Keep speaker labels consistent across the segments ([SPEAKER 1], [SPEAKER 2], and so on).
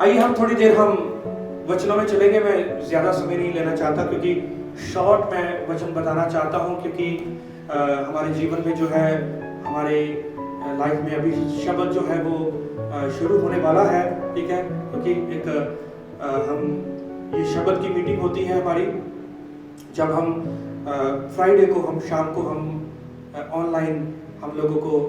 [SPEAKER 1] आइए हम थोड़ी देर हम वचनों में चलेंगे। मैं ज़्यादा समय नहीं लेना चाहता क्योंकि शॉर्ट मैं वचन बताना चाहता हूँ, क्योंकि हमारे जीवन में जो है, हमारे लाइफ में अभी शब्द जो है वो शुरू होने वाला है, ठीक है। क्योंकि एक हम ये शब्द की मीटिंग होती है हमारी, जब हम फ्राइडे को हम शाम को हम ऑनलाइन हम लोगों को,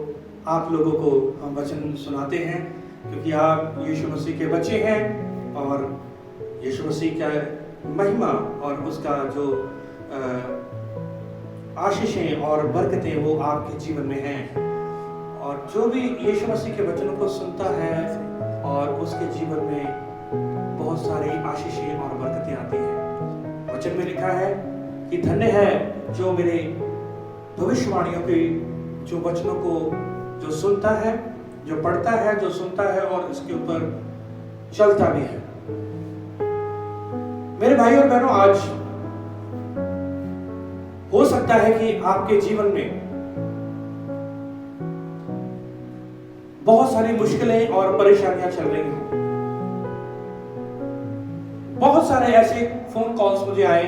[SPEAKER 1] आप लोगों को हम वचन सुनाते हैं, क्योंकि आप यीशु मसीह के बच्चे हैं और यीशु मसीह का महिमा और उसका जो आशीषें और बरकतें वो आपके जीवन में हैं। और जो भी यीशु मसीह के वचनों को सुनता है और उसके जीवन में बहुत सारी आशीषें और बरकतें आती हैं। वचन में लिखा है कि धन्य है जो मेरे भविष्यवाणियों के जो वचनों को जो सुनता है, जो पढ़ता है, जो सुनता है और इसके ऊपर चलता भी है। मेरे भाई और बहनों, आज हो सकता है कि आपके जीवन में बहुत सारी मुश्किलें और परेशानियां चल रही हों। बहुत सारे ऐसे फोन कॉल्स मुझे आए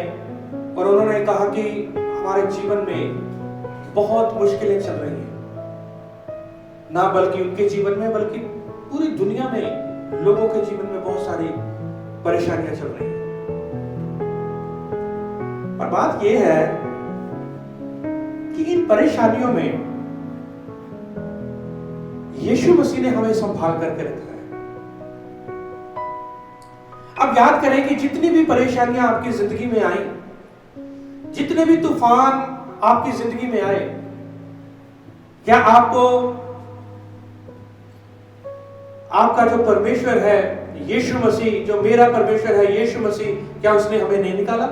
[SPEAKER 1] और उन्होंने कहा कि हमारे जीवन में बहुत मुश्किलें चल रही हैं। ना बल्कि उनके जीवन में, बल्कि पूरी दुनिया में लोगों के जीवन में बहुत सारी परेशानियां चल रही हैं। और बात यह है कि इन परेशानियों में यीशु मसीह ने हमें संभाल करके रखा है। अब याद करें कि जितनी भी परेशानियां आपकी जिंदगी में आई, जितने भी तूफान आपकी जिंदगी में आए, क्या आपको आपका जो परमेश्वर है यीशु मसीह, जो मेरा परमेश्वर है यीशु मसीह, क्या उसने हमें नहीं निकाला?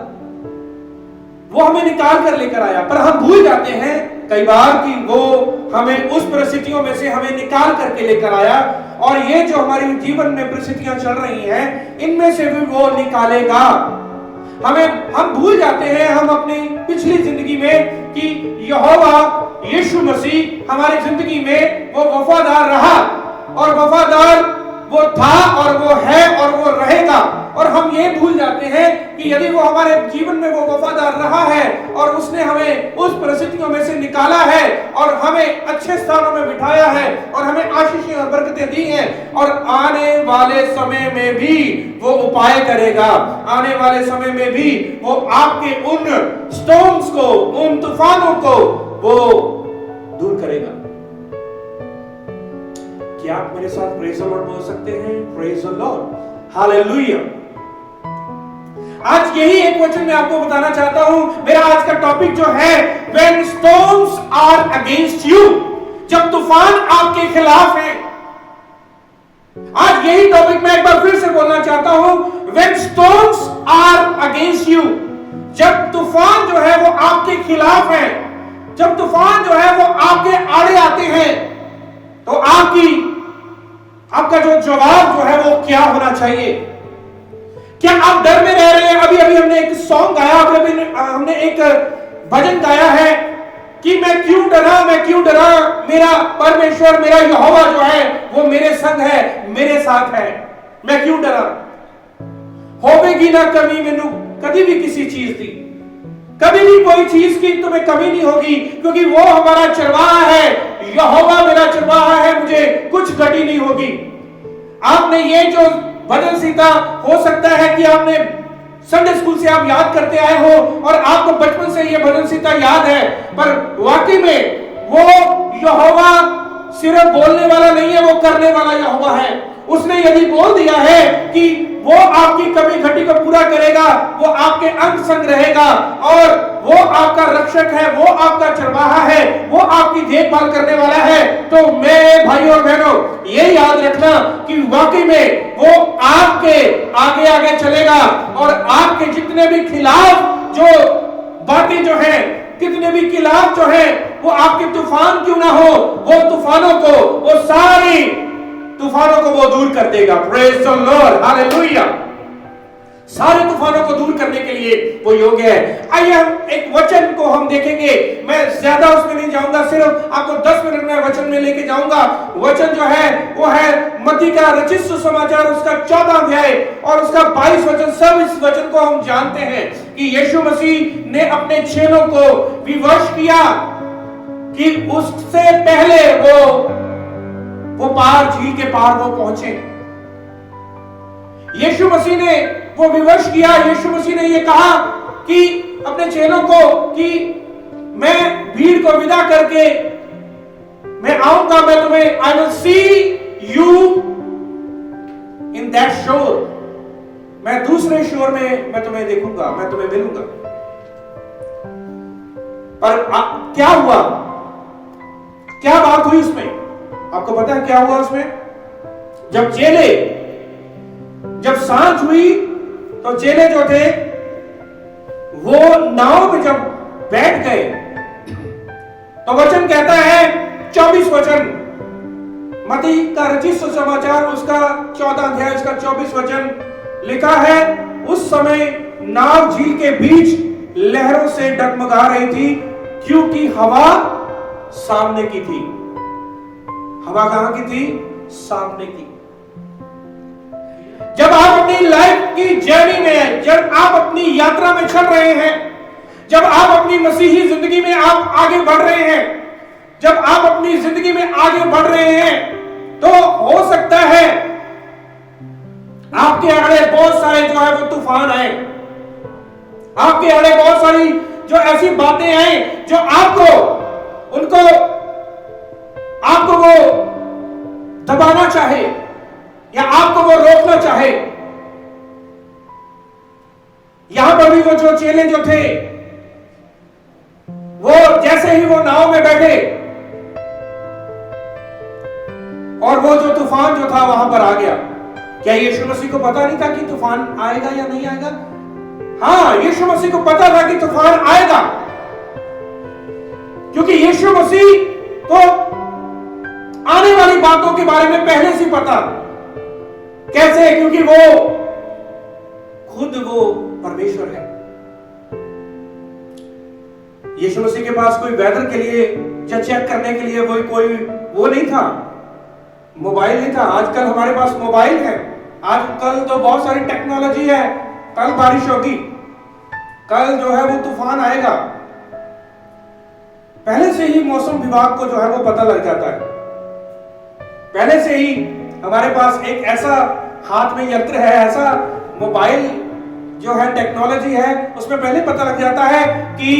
[SPEAKER 1] वो हमें निकाल कर लेकर आया। पर हम भूल जाते हैं कई बार कि वो हमें उस परिस्थितियों में से हमें निकाल करके लेकर आया, और ये जो हमारे जीवन में परिस्थितियां चल रही हैं, इनमें से भी वो निकालेगा। हम भूल जाते हैं हम अपनी पिछली जिंदगी में कि यहोवा यीशु मसीह हमारी जिंदगी में वो वफादार रहा, और वफादार वो था और वो है और वो रहेगा। और हम ये भूल जाते हैं कि यदि वो हमारे जीवन में वो वफादार रहा है और उसने हमें उस परिस्थितियों में से निकाला है और हमें अच्छे स्थानों में बिठाया है और हमें आशीषें और बरकतें दी हैं, और आने वाले समय में भी वो उपाय करेगा। आने वाले समय में भी वो आपके उन स्टॉर्म्स को, उन तूफानों को वो दूर करेगा। क्या आप मेरे साथ प्रेज़ द लॉर्ड बोल सकते हैं? Praise the Lord, hallelujah. आज यही एक वचन मैं आपको बताना चाहता हूं। मेरा आज का टॉपिक जो है, when storms are against you, जब तूफान आपके खिलाफ है। आज यही टॉपिक मैं एक बार फिर से बोलना चाहता हूं, when storms are against you, जब तूफान जो है वो आपके खिलाफ है, जब तूफान जो है वो आपके आड़े आते हैं, तो आपका जो जवाब जो है वो क्या होना चाहिए? क्या आप डर में रह रहे हैं? अभी अभी हमने एक सॉन्ग गाया, हमने एक भजन गाया है कि मैं क्यों डरा, मेरा परमेश्वर, मेरा यहोवा जो है वो मेरे संग है, मेरे साथ है, मैं क्यों डरा। होवेगी ना कमी मैनू कभी भी किसी चीज दी, कभी भी कोई चीज की तुम्हें कमी नहीं होगी, क्योंकि वो हमारा चरवाहा है, यहोवा मेरा चरवाहा है, मुझे कुछ घटी नहीं होगी। आपने ये जो भजन सीखा, हो सकता है कि आपने संडे स्कूल से आप याद करते आए हो और आपको बचपन से ये भजन सीखा याद है, पर वाकई में वो यहोवा सिर्फ बोलने वाला नहीं है, वो करने वाला यहोवा है। उसने यदि बोल दिया है कि वो आपकी कमी घटी को पूरा करेगा, वो आपके अंग संग रहेगा, और वो आपका रक्षक है, वो आपका चरवाहा है, वो आपकी देखभाल करने वाला है, तो मेरे भाई और बहनों ये याद रखना कि वाकई में वो आपके आगे आगे चलेगा, और आपके जितने भी खिलाफ जो बातें जो है, कितने भी खिलाफ जो है, वो आपके तूफान क्यों ना हो, वो तूफानों को, वो सारी तूफानों को वो दूर कर देगा। Praise the Lord, hallelujah. सारे तूफानों को दूर करने के लिए वो योग्य है। आइए हम एक वचन को हम देखेंगे, मैं ज्यादा उसमें नहीं जाऊंगा, सिर्फ आपको 10 मिनट में वचन में लेके जाऊंगा। वचन जो है वो है मत्ती का रचित सुसमाचार उसका 14 अध्याय और उसका 22 वचन। सब इस वचन को हम जानते हैं कि यीशु मसीह ने अपने चेलों को विवश किया कि उससे पहले वो पार, झील के पार वो पहुंचे। यीशु मसीह ने वो विवश किया। यीशु मसीह ने ये कहा कि अपने चेलों को कि मैं भीड़ को विदा करके मैं आऊंगा, मैं तुम्हें, आई will see you in that शोर, मैं दूसरे शोर में मैं तुम्हें देखूंगा, मैं तुम्हें मिलूंगा। पर क्या हुआ, क्या बात हुई उसमें? आपको पता है क्या हुआ उसमें? जब सांझ हुई तो चेले जो थे वो नाव में जब बैठ गए तो वचन कहता है 24 वचन, मत्ती का रचित सुसमाचार उसका 14 अध्याय उसका 24 वचन लिखा है, उस समय नाव झील के बीच लहरों से डगमगा रही थी क्योंकि हवा सामने की थी। हवा कहां की थी? सामने की। जब आप अपनी लाइफ की जर्नी में हैं, जब आप अपनी यात्रा में चल रहे हैं, जब आप अपनी मसीही जिंदगी में आप आगे बढ़ रहे हैं, जब आप अपनी जिंदगी में आगे बढ़ रहे हैं, तो हो सकता है आपके आड़े बहुत सारे जो है वो तूफान आए, आपके आड़े बहुत सारी जो ऐसी बातें आए जो आपको वो दबाना चाहे या आपको वो रोकना चाहे। यहां पर भी वो जो चेले जो थे वो जैसे ही वो नाव में बैठे और वो जो तूफान जो था वहां पर आ गया, क्या यीशु मसीह को पता नहीं था कि तूफान आएगा या नहीं आएगा? हाँ, यीशु मसीह को पता था कि तूफान आएगा, क्योंकि यीशु मसीह को आने वाली बातों के बारे में पहले से पता। कैसे? क्योंकि वो खुद वो परमेश्वर है। यीशु मसीह के पास कोई वेदर के लिए या चेक करने के लिए कोई वो नहीं था, मोबाइल नहीं था। आजकल हमारे पास मोबाइल है, आजकल तो बहुत सारी टेक्नोलॉजी है। कल बारिश होगी, कल जो है वो तूफान आएगा, पहले से ही मौसम विभाग को जो है वो पता लग जाता है। पहले से ही हमारे पास एक ऐसा हाथ में यंत्र है, ऐसा मोबाइल जो है टेक्नोलॉजी है, उसमें पहले पता लग जाता है कि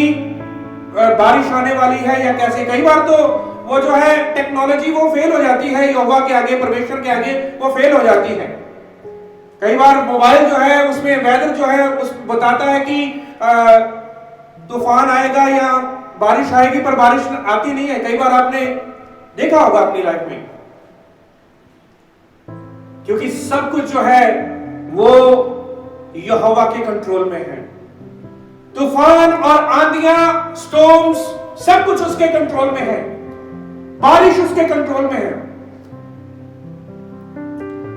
[SPEAKER 1] बारिश आने वाली है या कैसे। कई बार तो वो जो है टेक्नोलॉजी वो फेल हो जाती है, यहोवा के आगे, परमेश्वर के आगे वो फेल हो जाती है। कई बार मोबाइल जो है उसमें वेदर जो है उस बताता है कि तूफान आएगा या बारिश आएगी, पर बारिश आती नहीं है। कई बार आपने देखा होगा अपनी लाइफ में, क्योंकि सब कुछ जो है वो यहोवा के कंट्रोल में है। तूफान और आंधियां, स्टॉर्म्स, सब कुछ उसके कंट्रोल में है, बारिश उसके कंट्रोल में है।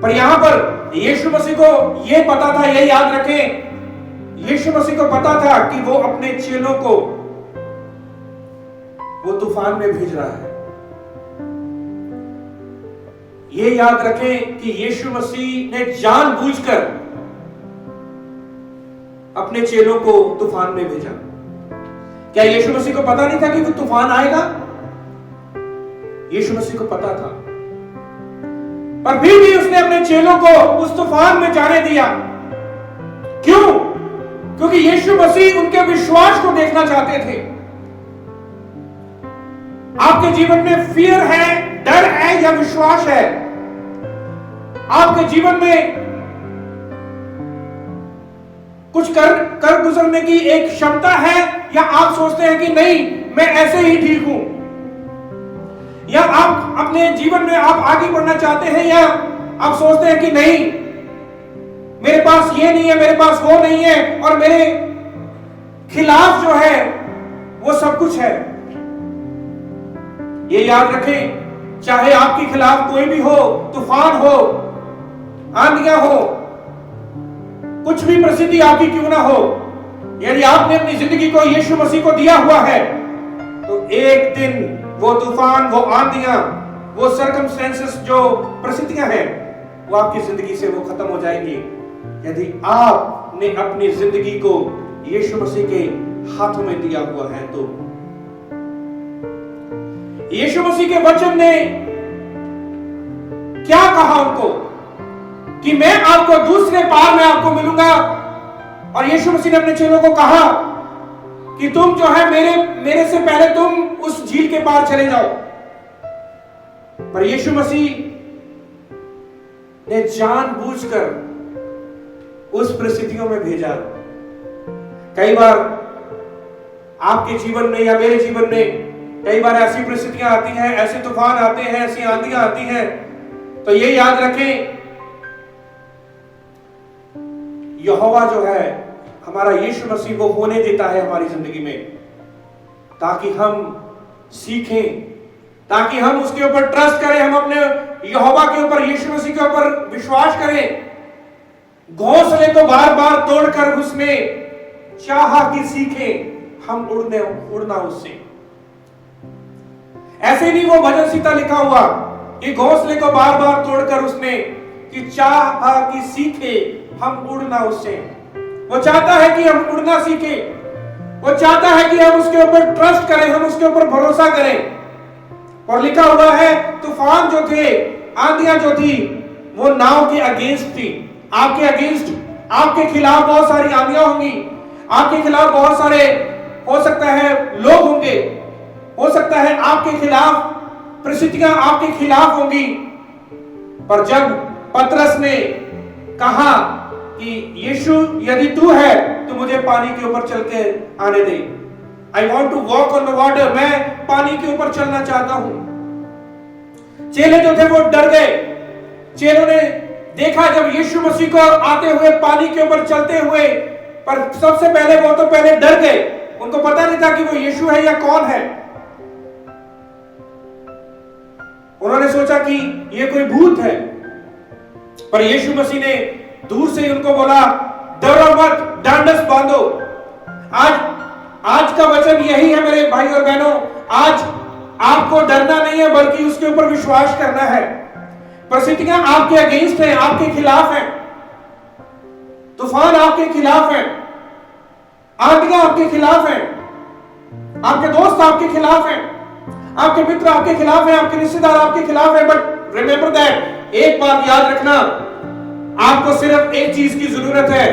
[SPEAKER 1] पर यहां पर यीशु मसीह को यह पता था, यह याद रखें, यीशु मसीह को पता था कि वो अपने चेलों को वो तूफान में भेज रहा है। यह याद रखें कि यीशु मसीह ने जानबूझकर अपने चेलों को तूफान में भेजा। क्या यीशु मसीह को पता नहीं था कि वो तूफान आएगा? यीशु मसीह को पता था, पर फिर भी उसने अपने चेलों को उस तूफान में जाने दिया। क्यों? क्योंकि यीशु मसीह उनके विश्वास को देखना चाहते थे। आपके जीवन में फियर है, डर है या विश्वास है? आपके जीवन में कुछ कर गुजरने की एक क्षमता है, या आप सोचते हैं कि नहीं मैं ऐसे ही ठीक हूं? या आप अपने जीवन में आप आगे बढ़ना चाहते हैं, या आप सोचते हैं कि नहीं मेरे पास ये नहीं है, मेरे पास वो नहीं है, और मेरे खिलाफ जो है वो सब कुछ है। ये याद रखें, चाहे आपके खिलाफ कोई भी हो, तूफान हो, आंधियां हो, कुछ भी परिस्थिति आपकी क्यों ना हो, यदि आपने अपनी जिंदगी को यीशु मसीह को दिया हुआ है, तो एक दिन वो तूफान, वो आंधियां, वो सर्कमस्टेंसेस, जो परिस्थितियां हैं, वो आपकी जिंदगी से वो खत्म हो जाएंगी, यदि आपने अपनी जिंदगी को यीशु मसीह के हाथों में दिया हुआ है। तो यीशु मसीह के वचन ने क्या कहा उनको कि मैं आपको दूसरे पार में आपको मिलूंगा, और यीशु मसीह ने अपने चेलों को कहा कि तुम जो है मेरे से पहले तुम उस झील के पार चले जाओ। पर यीशु मसीह ने जानबूझकर उस परिस्थितियों में भेजा। कई बार आपके जीवन में या मेरे जीवन में कई बार ऐसी परिस्थितियां आती हैं, ऐसे तूफान आते हैं, ऐसी आंधियां आती हैं, तो ये याद रखें, यहोवा जो है हमारा यीशु मसीह वो होने देता है हमारी जिंदगी में, ताकि हम सीखें, ताकि हम उसके ऊपर ट्रस्ट करें, हम अपने यहोवा के ऊपर, यीशु मसीह के ऊपर विश्वास करें। घोंसले को बार बार तोड़कर उसमें चाहा कि सीखें हम उड़ना उससे। ऐसे नहीं वो भजन सीता लिखा हुआ कि घोंसले को बार बार तोड़कर उसने कि चाहा कि सीखे हम उड़ना उससे। वो चाहता है कि हम उड़ना सीखे, वो चाहता है कि हम उसके ऊपर ट्रस्ट करें, हम उसके ऊपर भरोसा करें। और लिखा हुआ है तूफान जो थे, आंधियां जो थी, वो नाव के अगेंस्ट थी, आपके अगेंस्ट, आपके खिलाफ बहुत सारी आंधियां होंगी, आपके खिलाफ बहुत सारे हो सकता है लोग होंगे, हो सकता है आपके खिलाफ परिस्थितियां आपके खिलाफ होंगी। पर जब पतरस ने कहा कि यीशु यदि तू है तो मुझे पानी के ऊपर चल के आने दे, I want to walk on the water, मैं पानी के ऊपर चलना चाहता हूं। चेले जो थे वो डर गए। चेलों ने देखा जब यीशु मसीह को आते हुए पानी के ऊपर चलते हुए, पर सबसे पहले वो तो पहले डर गए, उनको पता नहीं था कि वो यीशु है या कौन है। उन्होंने सोचा कि ये कोई भूत है, पर यीशु मसीह ने दूर से उनको बोला डरो मत, ढांढस बांधो। आज का वचन यही है मेरे भाई और बहनों, आज आपको डरना नहीं है बल्कि उसके ऊपर विश्वास करना है। परिस्थितियां आपके अगेंस्ट हैं, आपके खिलाफ हैं, तूफान आपके खिलाफ हैं, आंधियां आपके खिलाफ हैं, आपके दोस्त आपके खिलाफ हैं, आपके मित्र आपके खिलाफ हैं, आपके रिश्तेदार आपके खिलाफ हैं। बट रिमेंबर दैट, एक बात याद रखना, आपको सिर्फ एक चीज की जरूरत है।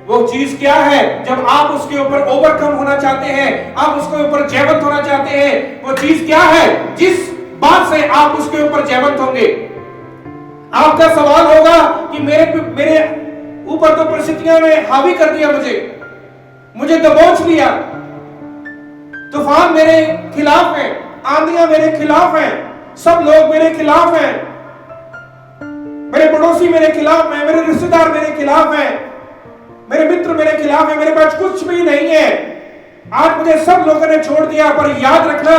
[SPEAKER 1] वो चीज क्या है? जब आप उसके ऊपर ओवरकम होना चाहते हैं, आप उसके ऊपर जयवंत होना चाहते हैं, वो चीज क्या है जिस बात से आप उसके ऊपर जयवंत होंगे? आपका सवाल होगा कि मेरे ऊपर तो परिस्थितियों ने हावी कर दिया, मुझे दबोच लिया, तूफान मेरे खिलाफ है, आंधियां मेरे खिलाफ हैं, सब लोग मेरे खिलाफ हैं, मेरे पड़ोसी मेरे खिलाफ हैं, मेरे रिश्तेदार मेरे खिलाफ हैं, मेरे मित्र मेरे खिलाफ हैं, मेरे पास कुछ भी नहीं है, आज मुझे सब लोगों ने छोड़ दिया। पर याद रखना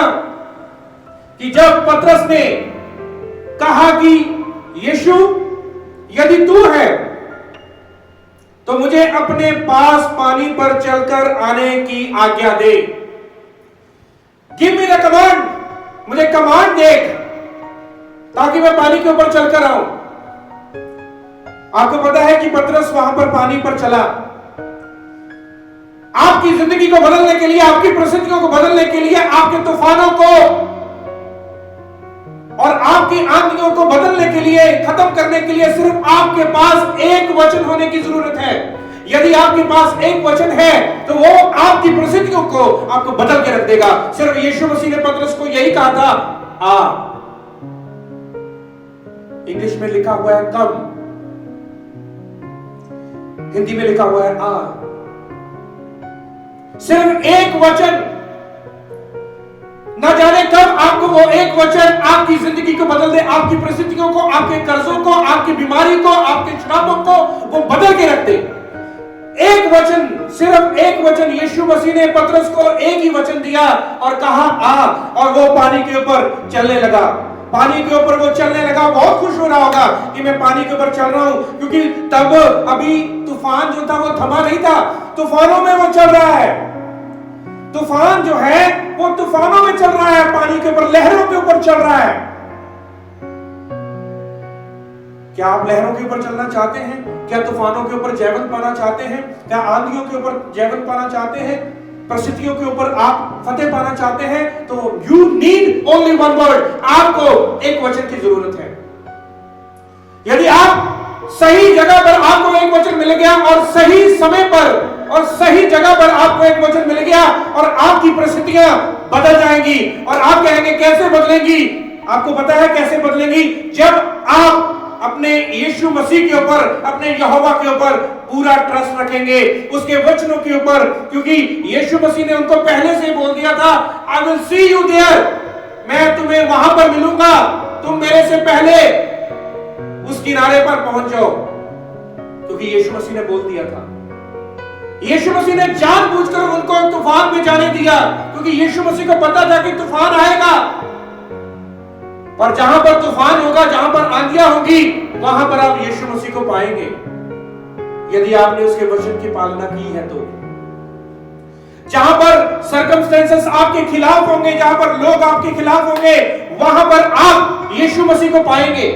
[SPEAKER 1] कि जब पतरस ने कहा कि यीशु यदि तू है तो मुझे अपने पास पानी पर चलकर आने की आज्ञा दे, गिव मी द कमांड, मुझे कमांड दे ताकि मैं पानी के ऊपर चलकर आऊं। आपको पता है कि पतरस वहां पर पानी पर चला। आपकी जिंदगी को बदलने के लिए, आपकी परिस्थितियों को बदलने के लिए, आपके तूफानों को और आपकी आंधियों को बदलने के लिए, खत्म करने के लिए सिर्फ आपके पास एक वचन होने की जरूरत है। यदि आपके पास एक वचन है तो वो आपकी परिस्थितियों को आपको बदल के रख देगा। सिर्फ यीशु मसीह ने पतरस को यही कहा था, आ। इंग्लिश में लिखा हुआ है कम, हिंदी में लिखा हुआ है आ। सिर्फ एक वचन, न जाने कब आपको वो एक वचन आपकी जिंदगी को बदल दे, आपकी परिस्थितियों को, आपके कर्जों को, आपकी बीमारी को, आपके श्रापों को वो बदल के रख दे। एक वचन, सिर्फ एक वचन। यीशु मसीह ने पतरस को एक ही वचन दिया और कहा आ, और वो पानी के ऊपर चलने लगा। पानी के ऊपर वो चलने लगा। बहुत खुश हो रहा होगा कि मैं पानी के ऊपर चल रहा हूं, क्योंकि तब अभी तूफान जो था वो थमा नहीं था, तूफानों में वो चल रहा है। तूफान जो है वो तूफानों में चल रहा है, पानी के ऊपर, लहरों के ऊपर चल रहा है। क्या आप लहरों के ऊपर चलना चाहते हैं? क्या तूफानों के ऊपर जयवंत पाना चाहते हैं? क्या आंधियों के ऊपर जयवंत पाना चाहते हैं? परिस्थितियों के ऊपर आप फतेह पाना चाहते हैं? तो you need only one word, आपको एक वचन की जरूरत है। यदि आप सही जगह पर आपको एक वचन मिल गया और सही समय पर और सही जगह पर आपको एक वचन मिल गया और आपकी परिस्थितियां बदल जाएंगी और आप कहेंगे कैसे बदलेंगी? आपको पता है कैसे बदलेंगी? जब आप अपने यीशु मसीह के ऊपर, अपने यहोवा के ऊपर पूरा ट्रस्ट रखेंगे, उसके वचनों के ऊपर, क्योंकि यीशु मसीह ने उनको पहले से बोल दिया था, I will see you there, मैं तुम्हें वहां पर मिलूंगा, तुम मेरे से पहले उस किनारे पर पहुंच जाओ, क्योंकि यीशु मसीह ने बोल दिया था। यीशु मसीह ने जानबूझकर उनको तूफान में जाने दिया, क्योंकि यीशु मसीह को पता था कि तूफान आएगा, और जहां पर तूफान होगा, जहां पर आंधियां होगी, वहां पर आप यीशु मसीह को पाएंगे, यदि आपने उसके वचन की पालना की है तो। जहां पर सर्कमस्टेंसेस आपके खिलाफ होंगे, जहां पर लोग आपके खिलाफ होंगे, वहां पर आप यीशु मसीह को पाएंगे।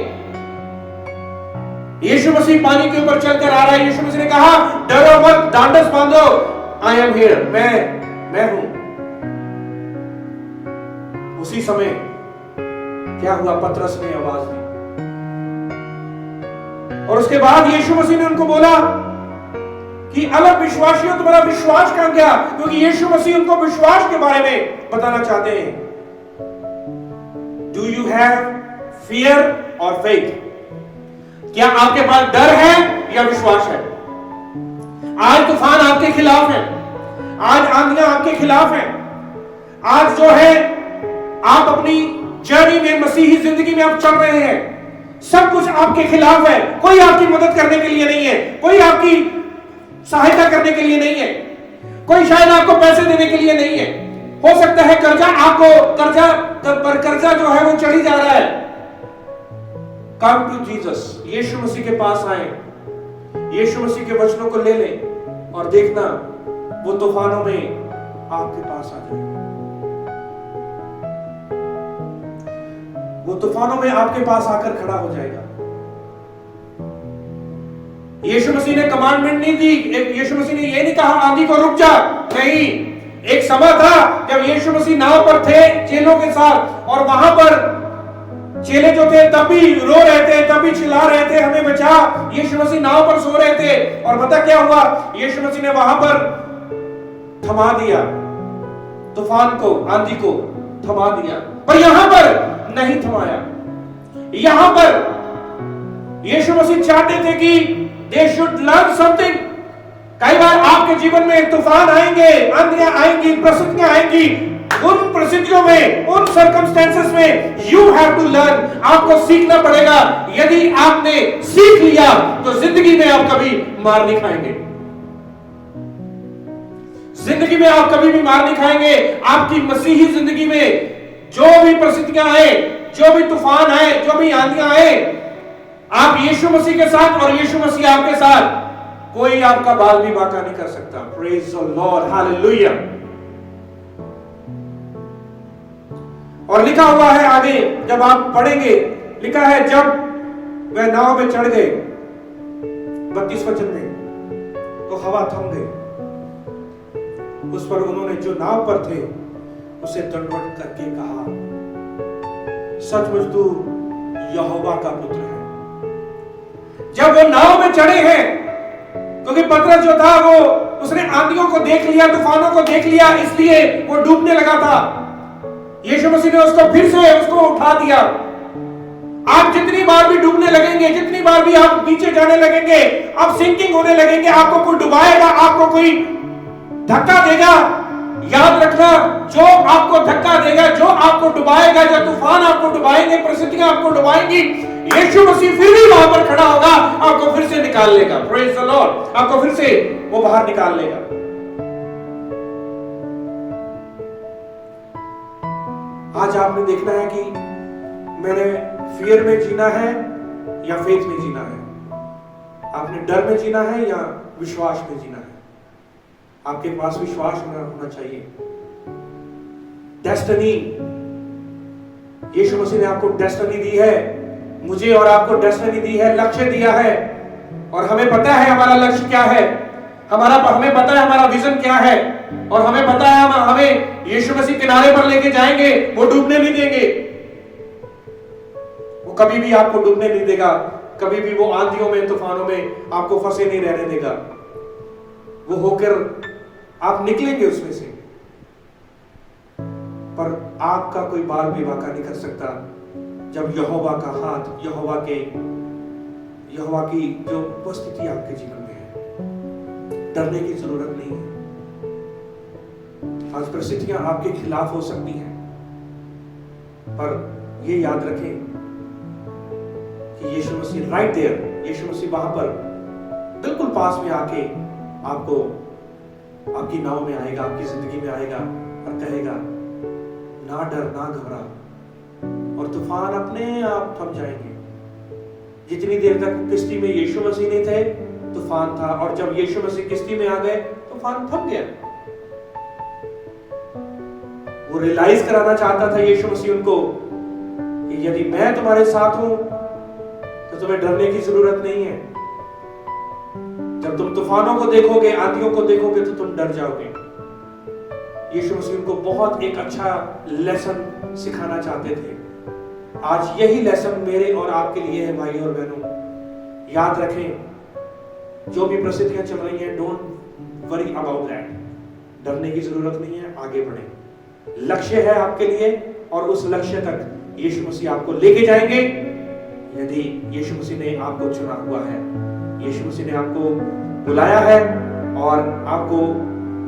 [SPEAKER 1] यीशु मसीह पानी के ऊपर चलकर आ रहा है। यीशु मसीह ने कहा, डरो मत, ढांढस बांधो, आई एम हियर, मैं हूं। उसी समय क्या हुआ? पतरस ने आवाज दी, और उसके बाद यीशु मसीह ने उनको बोला कि अलग विश्वासियों, तुम्हारा विश्वास कहां गया? क्योंकि यीशु मसीह उनको विश्वास के बारे में बताना चाहते हैं। डू यू हैव फियर और फेथ? क्या आपके पास डर है या विश्वास है? आज तूफान आपके खिलाफ है, आज आंधियां आपके खिलाफ हैं, आज जो है आप अपनी जर्नी में, मसीही जिंदगी में आप चल रहे हैं, सब कुछ आपके खिलाफ है। कोई आपकी मदद करने के लिए नहीं है, कोई आपकी सहायता करने के लिए नहीं है, कोई शायद आपको पैसे देने के लिए नहीं है। हो सकता है कर्जा जो है वो चढ़ी जा रहा है। कम टू जीसस, यीशु मसीह के पास आए, यीशु मसीह के वचनों को ले लें और देखना वो तूफानों में आपके पास आ जाए। वो तूफानों में आपके पास आकर खड़ा हो जाएगा। यीशु मसीह ने कमांडमेंट नहीं दी, यीशु मसीह ने ये नहीं कहा आंधी को रुक जा, नहीं। एक समय था जब यीशु मसीह नाव पर थे चेलों के साथ, और वहां पर चेले जो थे तब भी रो रहे थे, तब भी चिल्ला रहे थे, हमें बचा। यीशु मसीह नाव पर सो रहे थे, और पता क्या हुआ? यीशु मसीह ने वहां पर थमा दिया तूफान को, आंधी को थमा दिया, पर यहां पर नहीं थमाया। यहां पर यीशु मसीह चाहते थे कि दे शुड लर्न समथिंग। कई बार आपके जीवन में एक तूफान आएंगे, आंधियां आएंगी, परिस्थितियां आएंगी, उन परिस्थितियों में, उन सर्कमस्टेंसेस में यू हैव टू लर्न, आपको सीखना पड़ेगा। यदि आपने सीख लिया तो जिंदगी में आप कभी मार नहीं खाएंगे, जिंदगी में आप कभी भी मार नहीं खाएंगे। आपकी मसीही जिंदगी में जो भी परिस्थितियां आए, जो भी तूफान आए, जो भी आंधियां आए, आप यीशु मसीह के साथ और यीशु मसीह आपके साथ, कोई आपका बाल भी बांका नहीं कर सकता। Praise the Lord, hallelujah. और लिखा हुआ है आगे, जब आप पढ़ेंगे, लिखा है जब वह नाव में चढ़ गए, 32 वचन में, तो हवा थम गई। उस पर उन्होंने जो नाव पर थे उसे दंडवत करके कहा, सचमुच तू यहोवा का पुत्र है। जब वो नाव में चढ़े हैं, क्योंकि पतरस जो था वो उसने आंधियों को देख लिया, तूफानों को देख लिया, इसलिए वो डूबने लगा था। यीशु मसीह ने उसको फिर से उसको उठा दिया। आप जितनी बार भी डूबने लगेंगे, जितनी बार भी आप नीचे जाने लगेंगे, आप सिंकिंग होने लगेंगे, आपको कोई डुबाएगा, आपको कोई धक्का देगा, याद रखना, जो आपको धक्का देगा, जो आपको डुबाएगा, जो तूफान आपको डुबाएंगे, परिस्थितियां आपको डुबाएंगी, यीशु मसीह फिर भी वहां पर खड़ा होगा, आपको फिर से निकाल लेगा। प्रेज द लॉर्ड, आपको फिर से वो बाहर निकाल लेगा। आज आपने देखना है कि मैंने फियर में जीना है या फेथ में जीना है। आपने डर में जीना है या विश्वास में जीना है? आपके पास विश्वास होना चाहिए। डेस्टिनी, यीशु मसीह ने आपको डेस्टिनी दी है, मुझे और आपको डेस्टिनी दी है, लक्ष्य दिया है। और हमें पता है हमारा लक्ष्य क्या है, हमें पता है हमारा विजन क्या है, और हमें पता है हमें यीशु मसीह किनारे पर लेके जाएंगे, वो डूबने नहीं देंगे। वो कभी भी आपको डूबने नहीं देगा, कभी भी वो आंधियों में तूफानों में आपको फंसे नहीं रहने देगा। वो होकर आप निकलेंगे उसमें से, पर आपका कोई बाल भी वाका नहीं कर सकता जब यहोवा का हाथ, यहोवा की जो उपस्थिति आपके जीवन में है। डरने की जरूरत नहीं है। आज परिस्थितियां आपके खिलाफ हो सकती हैं, पर ये याद रखें कि यीशु मसीह राइट देयर, यीशु मसीह वहां पर बिल्कुल पास में आके आपको आपकी नाव में आएगा, आपकी जिंदगी में आएगा और कहेगा ना डर ना घबरा, और तूफान अपने आप थम जाएंगे। जितनी देर तक किश्ती में यीशु मसीह नहीं थे, तूफान था, और जब यीशु मसीह किश्ती में आ गए, तूफान थम गया। वो रियलाइज कराना चाहता था यीशु मसीह उनको कि यदि मैं तुम्हारे साथ हूं तो तुम्हें डरने की जरूरत नहीं है। जब तुम तूफानों को देखोगे, आंधियों को देखोगे, तो तुम डर जाओगे। यीशु मसीह उनको बहुत एक अच्छा लेसन सिखाना चाहते थे। आज यही लेसन मेरे और आपके लिए है भाई और बहनों। याद रखें, जो भी परिस्थितियां चल रही हैं, डोंट वरी अबाउट दैट। डरने की जरूरत नहीं है, आगे बढ़े। लक्ष्य है आपके लिए, और उस लक्ष्य तक यीशु मसीह आपको लेके जाएंगे यदि यीशु मसीह ने आपको चुना हुआ है, यीशु मसीह ने आपको बुलाया है और आपको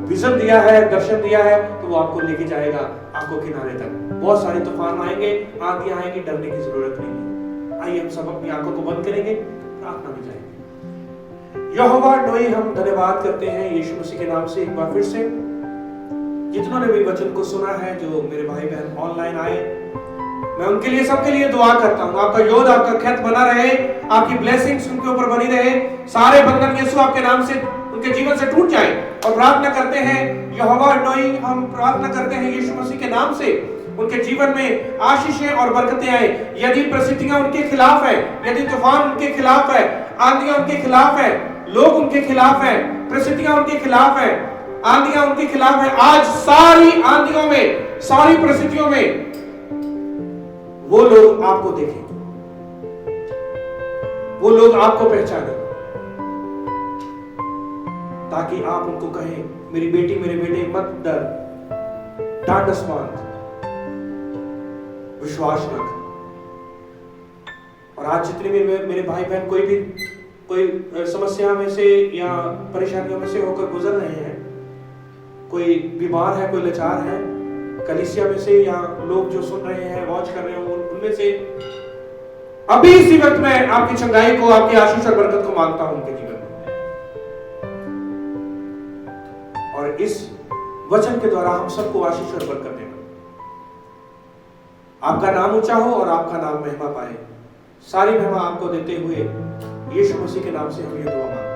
[SPEAKER 1] विजन दिया है, दर्शन दिया है, तो वो आपको लेके जाएगा आपको किनारे तक। बहुत सारे तूफान आएंगे, आंधियां आएंगी, डरने की जरूरत नहीं है। आइए हम सब अपनी आंखों को बंद करेंगे, प्रार्थना में जाएंगे। यहोवा नोई, हम धन्यवाद करते हैं यीशु मसीह के नाम से एक बार फिर से, जितनों ने भी वचन को सुना है, जो मेरे भाई बहन ऑनलाइन आए, मैं उनके लिए, सबके लिए दुआ करता हूं। आपका योद, आपका खैर बना रहे, आपकी ब्लेसिंग्स उनके ऊपर बनी रहे, सारे बंधन यीशु आपके नाम से उनके जीवन से टूट जाए। और प्रार्थना करते हैं यहोवा नोई, हम प्रार्थना करते हैं यीशु मसीह के नाम से उनके जीवन में आशीषें और बरकतें आए। यदि परिस्थितियां उनके खिलाफ है, यदि तूफान उनके खिलाफ है, आंधियां उनके खिलाफ है, लोग उनके खिलाफ है, परिस्थितियां उनके खिलाफ है, आंधियां उनके खिलाफ है, आज सारी आंधियों में, सारी परिस्थितियों में वो लोग आपको देखें, वो लोग आपको पहचाने, ताकि आप उनको कहें, मेरी बेटी, मेरे बेटे, मत डर, डांडस मत, विश्वास रख। और आज जितने भी मेरे भाई बहन कोई समस्या में से या परेशानियों में से होकर गुजर रहे हैं, कोई बीमार है, कोई लाचार है, कलीसिया में से या लोग जो सुन रहे हैं, वॉच कर रहे हैं, उनमें से अभी इसी वक्त मैं आपकी चंगाई को, आपकी आशीष और बरकत को मांगता हूं उनके जीवन में। और इस वचन के द्वारा हम सबको आशीष और बरकत देना, आपका नाम ऊंचा हो और आपका नाम महिमा पाए। सारी महिमा आपको देते हुए यीशु मसीह के नाम से हम ये दुआ मांगते हैं।